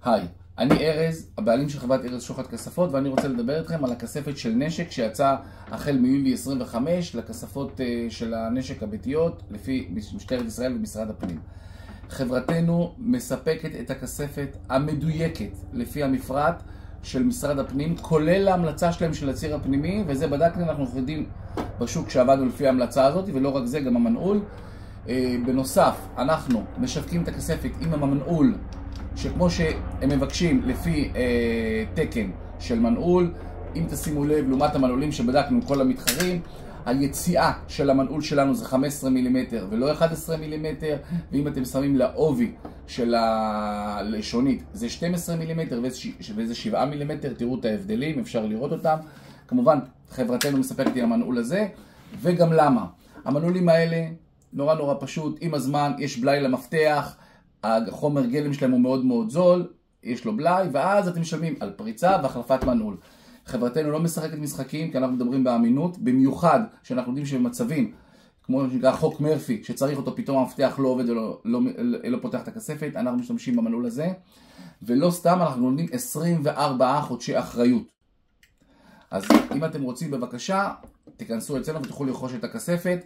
היי, אני ארז, הבעלים של חברת ארז שוחט כספות, ואני רוצה לדבר איתכם על הכספת של נשק שיצא החל מיולי 25 לכספות של הנשק הביתיות לפי משטרת ישראל ומשרד הפנים. חברתנו מספקת את הכספת המדויקת לפי המפרט של משרד הפנים, כולל ההמלצה שלהם של הציר הפנימי, וזה בדקנו, אנחנו יודעים בשוק שעבדנו לפי ההמלצה הזאת, ולא רק זה, גם המנעול. בנוסף, אנחנו משווקים את הכספת עם המנעול, שכמו שהם מבקשים לפי תקן של מנעול. אם תשימו לב, לעומת המנעולים שבדקנו כל המתחרים, היציאה של המנעול שלנו זה 15 מילימטר ולא 11 מילימטר, ואם אתם שמים לעובי של הלשונית זה 12 מילימטר וזה 7 מילימטר. תראו את ההבדלים, אפשר לראות אותם. כמובן חברתנו מספקת עם המנעול הזה. וגם למה? המנעולים האלה נורא פשוט, עם הזמן יש בלאי למפתח, החומר גלם שלהם הוא מאוד מאוד זול, יש לו בלאי, ואז אתם משלמים על פריצה והחלפת מנעול. חברתנו לא משחקת משחקים, כי אנחנו מדברים באמינות, במיוחד שאנחנו יודעים שבמצבים, כמו שנקרא חוק מרפי, שצריך אותו, פתאום המפתח לא עובד ולא פותח את הכספת, אנחנו משתמשים במנעול הזה, ולא סתם אנחנו נותנים 24 חודשי אחריות. אז אם אתם רוצים, בבקשה, תיכנסו אצלנו ותוכלו לרכוש את הכספת.